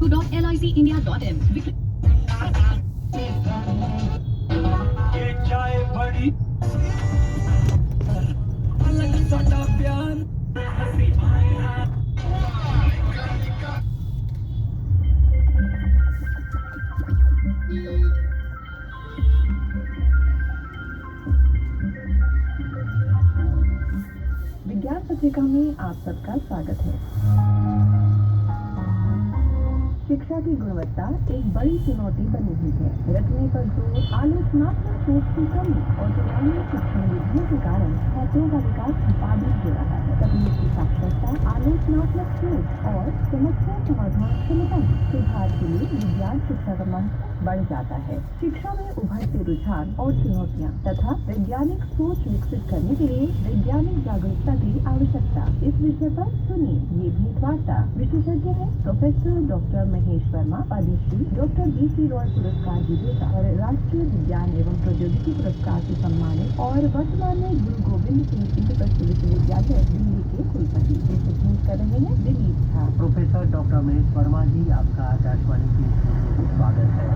www.liceindia.in। ये चाय बड़ी अलग साडा प्यार हसी विज्ञान पत्रिका में आप सबका स्वागत है। शिक्षा की गुणवत्ता एक बड़ी चुनौती बनी हुई है। रखने पर जोर, आलोचनात्मक सोच की कमी और पुरानी शिक्षण विधियों के कारण छात्रों का विकास बाधित हो रहा है। तकनीकी साक्षरता, आलोचनात्मक सोच और समस्या समाधान क्षमता में सुधार के लिए विज्ञान शिक्षा का महत्व बढ़ जाता है। शिक्षा में उभरते रुझान और चुनौतियाँ तथा वैज्ञानिक सोच विकसित करने के लिए वैज्ञानिक जागरूकता की आवश्यकता। इस विषय पर सुनिए ये भेंट वार्ता। विशेषज्ञ है professor doctor Mahesh Verma, Padmashri doctor BC Roy पुरस्कार विजेता और राष्ट्रीय विज्ञान एवं प्रौद्योगिकी पुरस्कार से सम्मानित और वर्तमान में गुरु गोविंद सिंह इंद्रप्रस्थ विश्वविद्यालय दिल्ली के कुलपति। इसे भेंट कर रहे हैं दिलीप झा। प्रोफेसर डॉक्टर महेश वर्मा जी, आपका आकाशवाणी की स्वागत है।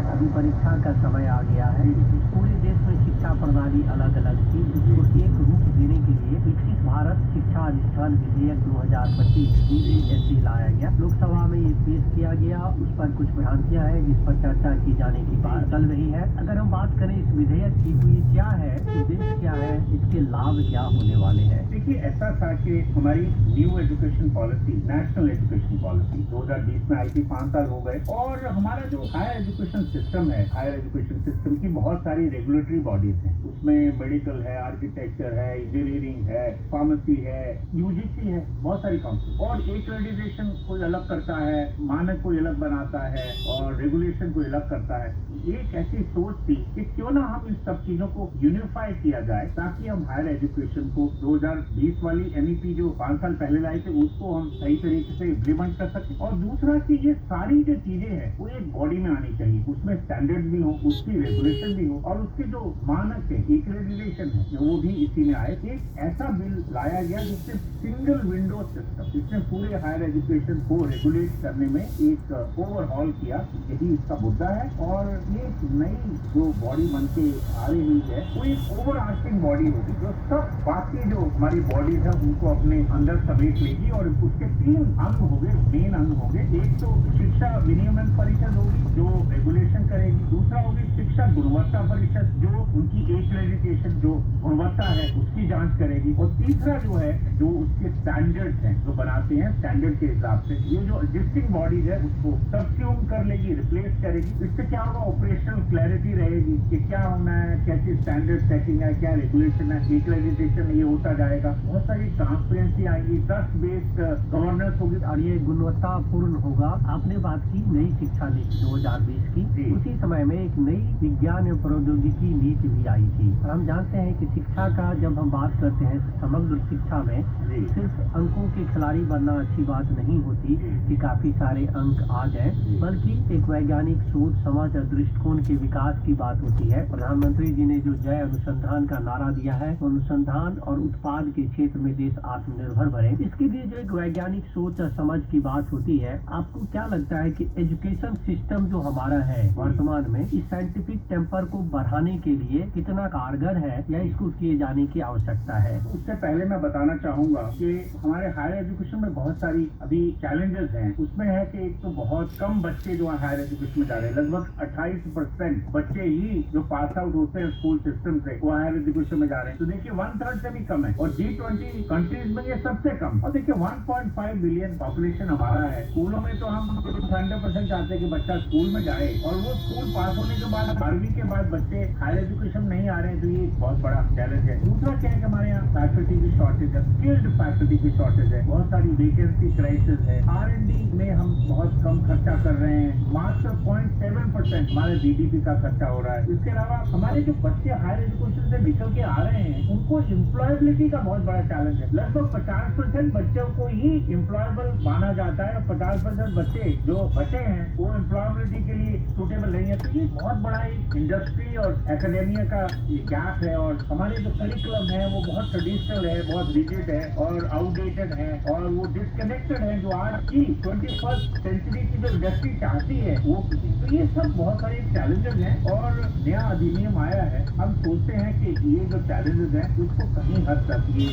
अभी परीक्षा का समय आ गया है। पूरे देश में शिक्षा प्रणाली अलग अलग थी, जिसको एक रूप देने के लिए विकसित भारत शिक्षा अधिष्ठान विधेयक 2025 CBSE लाया गया। लोकसभा में ये पेश किया गया। उस पर कुछ भ्रांतियां हैं जिस पर चर्चा की जाने की बात चल रही है। अगर हम बात करें इस विधेयक की, तो ये क्या है, उद्देश्य क्या है, इसके लाभ क्या होने वाले हैं? देखिए, ऐसा था कि हमारी new education policy, national education policy 2020 में आई थी, 5 साल हो गए। और हमारा जो हायर एजुकेशन सिस्टम है, हायर एजुकेशन सिस्टम की बहुत सारी रेगुलेटरी बॉडीज हैं। उसमें मेडिकल है, आर्किटेक्चर है, इंजीनियरिंग है, फार्मेसी है, UGC है, बहुत सारी काउंसिल। और एक्रेडिटेशन कोई अलग करता है, मानक कोई अलग बनाता है और रेगुलेशन कोई अलग करता है। एक ऐसी सोच थी कि क्यों ना हम इन सब चीजों को यूनिफाई किया जाए, ताकि हम हायर एजुकेशन को 2020 वाली NEP जो 5 साल पहले लाई थे, उसको हम सही तरीके से इम्प्लीमेंट कर सकें। और दूसरा कि ये सारी जो चीजें हैं वो एक बॉडी में आनी चाहिए, उसमें स्टैंडर्ड भी हो, उसकी रेगुलेशन भी हो और उसके जो मानक है, एक्रेडिटेशन है, वो भी इसी में आए। एक ऐसा बिल लाया गया जिससे सिंगल विंडो सिस्टम, जिसने पूरे हायर एजुकेशन को रेगुलेट करने में एक ओवरहॉल किया। यही इसका मुद्दा है। और ये नई जो बॉडी बन के आ रही है, वो एक ओवर आर्चिंग बॉडी होगी जो सब बाकी जो हमारी बॉडीज है उनको अपने अंदर समेट लेगी। और उसके 3 अंग होंगे, मेन अंग होंगे। एक तो शिक्षा विनियमन परिषद होगी जो रेगुलेशन करेगी। दूसरा होगी शिक्षा गुणवत्ता परिषद जो उनकी एक्रेडिटेशन, जो गुणवत्ता है उसकी जांच करेगी। और तीसरा जो है, जो उसके स्टैंडर्ड्स हैं जो बनाते हैं, स्टैंडर्ड के हिसाब से ये जो एग्जिस्टिंग बॉडीज है उसको सबस्यूम कर लेगी, रिप्लेस करेगी। इससे क्या होगा, ऑपरेशनल क्लैरिटी रहेगी कि क्या होना है, कैसी स्टैंडर्ड सेटिंग है, क्या रेगुलेशन है, एक्रेडिटेशन ये होता जाएगा। बहुत सारी ट्रांसपेरेंसी आएगी, ट्रस्ट बेस्ड गवर्नेंस होगी और ये गुणवत्तापूर्ण होगा। आपने बात की नई शिक्षा नीति 2020 की, उसी समय में एक नई विज्ञान एवं प्रौद्योगिकी नीति भी आई थी। और हम जानते हैं कि शिक्षा का जब हम बात करते हैं, समग्र शिक्षा में सिर्फ अंकों के खिलाड़ी बनना अच्छी बात नहीं होती कि काफी सारे अंक आ जाए, बल्कि एक वैज्ञानिक सोच, समझ और दृष्टिकोण के विकास की बात होती है। प्रधानमंत्री जी ने जो जय अनुसंधान का नारा दिया है, तो अनुसंधान और उत्पाद के क्षेत्र में देश आत्मनिर्भर बने, इसके लिए जो एक वैज्ञानिक सोच और समझ की बात होती है। आपको क्या लगता है कि एजुकेशन सिस्टम जो हमारा है वर्तमान में, इस साइंटिफिक टेम्पर को बढ़ाने के लिए कितना कारगर है या इसको किए जाने की आवश्यकता है? उससे पहले मैं बताना चाहूंगा कि हमारे हायर एजुकेशन में बहुत सारी अभी चैलेंजेस हैं। उसमें है कि एक तो बहुत कम बच्चे जो हायर एजुकेशन में जा रहे हैं, लगभग 28% बच्चे ही जो पास आउट होते हैं स्कूल सिस्टम से, वो हायर एजुकेशन में जा रहे हैं। तो देखिए 1/3 से भी कम है। और G20 कंट्रीज में ये सबसे कम। और देखिए 1.5 बिलियन पॉपुलेशन हमारा है। स्कूलों में तो हम 100% चाहते हैं कि बच्चा स्कूल में जाए, और वो स्कूल पास होने के बाद 12वीं के बाद बच्चे हायर एजुकेशन नहीं आ रहे हैं, तो ये बहुत बड़ा चैलेंज है। दूसरा क्या है कि हमारे यहाँ फैकल्टी की शॉर्टेज है, स्किल्ड फैकल्टी की शॉर्टेज है, बहुत सारी वेकेंसी क्राइसिस है। R&D में हम बहुत कम खर्चा कर रहे हैं, मात्र 0.7% हमारे GDP का खर्चा हो रहा है। इसके अलावा हमारे जो बच्चे हायर एजुकेशन से निकल के आ रहे हैं, उनको एम्प्लॉयबिलिटी का बहुत बड़ा चैलेंज है। लगभग 50% बच्चों को ही एम्प्लॉयबल माना जाता है और 50% बच्चे जो बचे हैं वो एम्प्लॉयबिलिटी के लिए सूटेबल नहीं है। तो ये बहुत बड़ा एक इंडस्ट्री और एकेडेमिया का गैप है। और हमारे जो करिकुलम है वो बहुत ट्रेडिशनल है, बहुत रिजिड है और आउटडेटेड आइसोलेटेड है और वो डिस्कनेक्टेड है, जो आज की 21st सेंचुरी की जो इंडस्ट्री चाहती है वो किसी। तो ये सब बहुत सारे चैलेंजेस हैं और नया अधिनियम आया है। हम सोचते हैं कि ये जो चैलेंजेस हैं उसको कहीं हद तक ये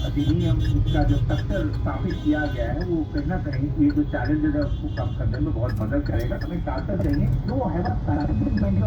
अधिनियम, इसका जो स्ट्रक्चर स्थापित किया गया है वो कहीं ना कहीं ये जो चैलेंजेस है उसको कम करने में बहुत मदद करेगा। हमें छात्र चाहिए जो है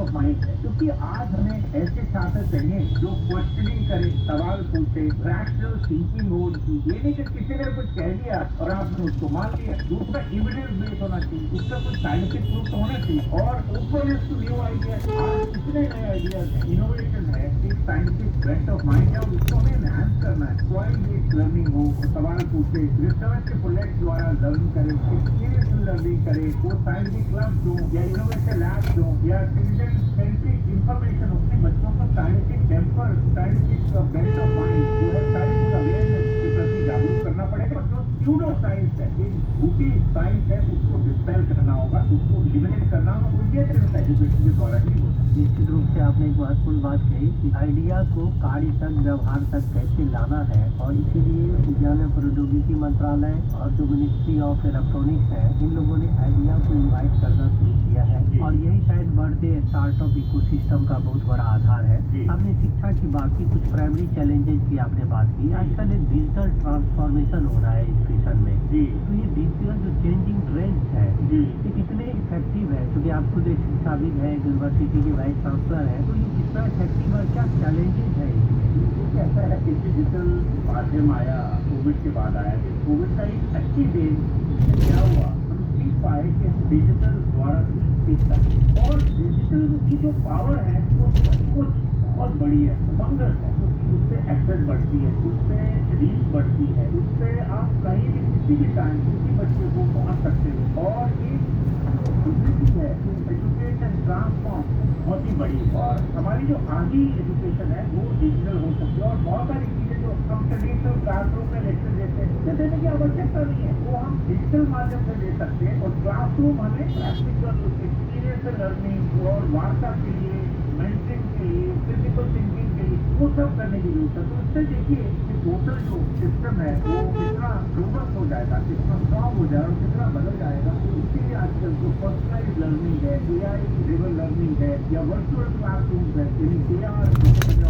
ऑफ माइंड है, क्योंकि आज हमें ऐसे छात्र चाहिए जो क्वेश्चनिंग करे, सवाल पूछे, रैशनल थिंकिंग हो। ये नहीं कि किसी ने कुछ कह दिया और आपने उसको मान लिया। दूसरा एविडेंस बेस्ड होना चाहिए, उसका कुछ साइंटिफिक प्रूफ होना चाहिए और ओपननेस टू न्यू आइडिया। आज कितने नए आइडियाज हैं, इनोवेशन है, एक साइंटिफिक बेस्ट ऑफ माइंड है और उसको हमें एनहांस करना है। सॉइल बेस्ड लर्निंग हो, सवाल पूछे, रिसर्च के प्रोजेक्ट द्वारा लर्न करे, एक्सपीरियंस लर्निंग करे, वो साइंटिफिक क्लब्स हो या इनोवेशन लैब्स हो या सिटीजन सेंट्रिक इंफॉर्मेशन हो। अपने बच्चों को scientific temper, scientific bent of mind जो है, साइंटिफिक अवेयरनेस के प्रति जागरूक करना पड़ेगा। जो स्यूडो साइंस है, एक झूठी साइंस है, उसको डिस्पेल करना होगा, उसको एलिमिनेट करना होगा। ये सिर्फ एजुकेशन के द्वारा ही होगा। निश्चित रूप से आपने एक महत्वपूर्ण बात कही कि आइडिया को कार्य तक, व्यवहार तक कैसे लाना है, और इसीलिए विज्ञान एवं प्रौद्योगिकी मंत्रालय और जो मिनिस्ट्री ऑफ इलेक्ट्रॉनिक्स है, इन लोगों ने आइडिया को इनवाइट करना शुरू किया है और यही शायद बढ़ते स्टार्टअप इकोसिस्टम का बहुत बड़ा आधार है। आपने शिक्षा की बात की, कुछ प्राइमरी चैलेंजेस की आपने बात की। आजकल एक डिजिटल ट्रांसफॉर्मेशन हो रहा है एजुकेशन में, तो ये डिजिटल जो चेंजिंग ट्रेंड्स है ये कितने इफेक्टिव है, क्योंकि आप खुद एक शिक्षाविद है, यूनिवर्सिटी के वाइस चांसलर है, तो ये कितना इफेक्टिव और क्या चैलेंजेस है इसमें? ऐसा है कि डिजिटल माध्यम आया, कोविड के बाद आया। कोविड का एक अच्छी देन क्या हुआ, हम सीख पाए कि डिजिटल द्वारा सीख सकते और डिजिटल की जो पावर है वो सब कुछ बहुत बड़ी है, मंगल है। उससे एक्सेस बढ़ती है, उससे रीच बढ़ती है, उससे आप कहीं भी किसी भी टाइम किसी बच्चे को पहुंच सकते हो और एक है एजुकेशन ट्रांसफॉर्म बहुत ही बड़ी। और हमारी जो आगे एजुकेशन है वो डिजिटल हो सकती है और बहुत सारी चीजें जो हम ट्रेडिशनल क्लासरूम में लेक्चर देते हैं देने की आवश्यकता नहीं है, वो हम डिजिटल माध्यम से ले सकते हैं। और क्लासरूम हमें प्रैक्टिकल एक्सपीरियंस लर्निंग और वार्ता के लिए, मेंटरिंग के लिए, क्रिटिकल थिंकिंग के लिए वो सब करने की जरूरत है। तो उससे देखिए कि टोटल जो सिस्टम है वो कितना रोबस्ट हो जाएगा, कितना स्ट्रॉन्ग हो जाएगा और कितना बदल जाएगा। तो इसीलिए आजकल जो पर्सनलाइज लर्निंग है, AI ड्रिवन लर्निंग है या वर्चुअल क्लासरूम है, AR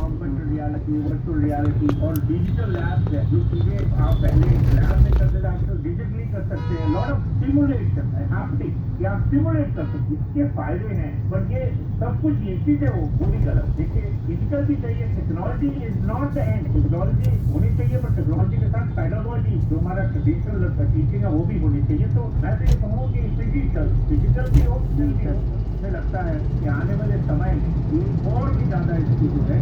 augmented reality, virtual reality और डिजिटल लैब्स है, जो चीजें आप पहले लैब में करते थे आजकल डिजिटली कर सकते हैं। लॉट ऑफ स्टिमुलेशन है, हैप्टिक या स्टिमुलेट कर सकते हैं, इसके फायदे हैं। बट ये सब कुछ ये चीज है वो भी गलत। देखिए डिजिटल भी चाहिए, technology is not the end. Technology होनी चाहिए पर टेक्नोलॉजी के साथ पेडागोजी जो हमारा ट्रेडिशनल टीचिंग है वो भी होनी चाहिए। तो मैं तो ये कहूँ कि डिजिटल भी हो, मुझे लगता है कि आने वाले समय में और भी ज्यादा इसकी जो है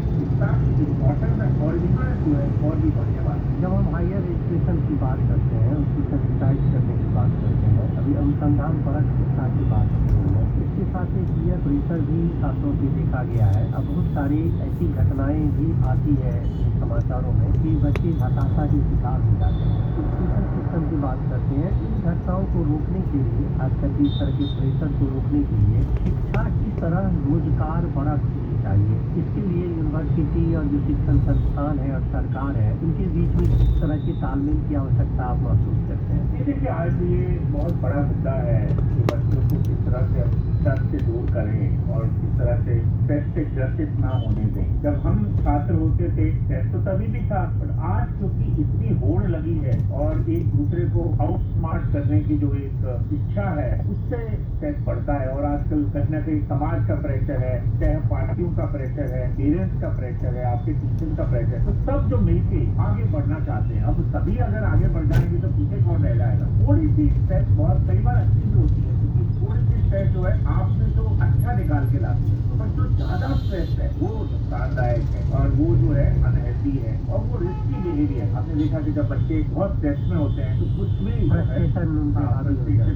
इम्पोर्टेंस है और डिफरेंस जो है और भी बढ़ने वाला है। जब हम हायर एजुकेशन की बात करते हैं, उसकी सब्सिडाइज करने की बात करते हैं, अभी अनुसंधान परक शिक्षा की बात करते हैं, इसके साथ एक पीयर परिसर भी छात्रों से देखा गया है। अब बहुत सारी ऐसी घटनाएं भी आती है समाचारों में कि बच्चे हताशा के शिकार हो जाते हैं। एजुकेशन सिस्टम की बात करते हैं, इन घटनाओं को रोकने के लिए, खासकर इस तरह के प्रेशर को रोकने के लिए शिक्षा की तरह रोजगार परक होनी चाहिए। इसके लिए यूनिवर्सिटी और जो शिक्षण संस्थान है और सरकार है, उनके बीच में किस तरह के तालमेल की आवश्यकता आप महसूस करते हैं? देखिए आज ये बहुत बड़ा मुद्दा है कि बच्चों को किस तरह से स्ट्रेस से दूर करें और किस तरह से स्ट्रेस से ग्रसित ना होने दें। जब हम छात्र होते थे स्ट्रेस तो तभी भी था, पर आज क्योंकि इतनी होड़ लगी है और एक दूसरे को आउट स्मार्ट करने की जो एक इच्छा है उससे स्ट्रेस बढ़ता है। और आजकल कहीं ना कहीं समाज का प्रेशर है, सहपाठियों का प्रेशर है, पेरेंट्स का प्रेशर है, आपके टीचर का प्रेशर, तो सब जो मिलके आगे बढ़ना चाहते हैं। अब सभी अगर आगे बढ़ जाएंगे तो पीछे कौन रह जाएगा। थोड़ी सी स्ट्रेस बहुत कई बार अच्छी भी होती है, क्योंकि थोड़ी सी स्ट्रेस जो है आपने तो अच्छा निकाल के लाती है, पर जो ज्यादा स्ट्रेस है वो नुकसानदायक है और वो जो है अनहेल्दी है और वो रिस्की बिहेवियर। आपने देखा कि जब बच्चे बहुत स्ट्रेस में होते हैं तो कुछ भी फ्रस्ट्रेशन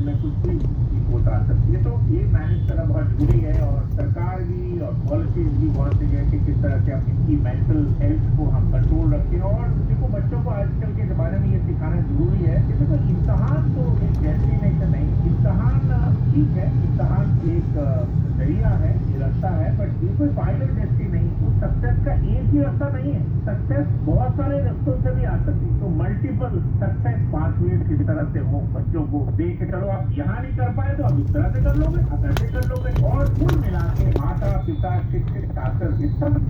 में कुछ भी रिपोर्ट आ सकती है। तो ये मैनेज करना बहुत जरूरी है और सरकार भी और पॉलिसीज भी बहुत सी है कि किस तरह से हम इनकी मेंटल हेल्थ को हम कंट्रोल रखें। और देखो बच्चों को आजकल के जमाने में ये सिखाना जरूरी है कि देखो इम्तहान तो एक डेस्टिनेशन नहीं, इम्तहान ठीक है, इम्तहान एक जरिया है, ये रास्ता है, बट ये कोई फाइनल डेस्टिनेशन नहीं। वो सक्सेस का एक ही रास्ता नहीं है, सक्सेस बहुत सारे रास्तों से भी आ सकती है। तो मल्टीपल सिंपल सक्सेस 5 मिनट किस तरह से हो बच्चों को देख के चलो, आप यहाँ नहीं कर पाए तो आप इस तरह से कर लोगे, आप ऐसे कर लोगे। और कुल मिला के माता पिता शिक्षक छात्र इस सब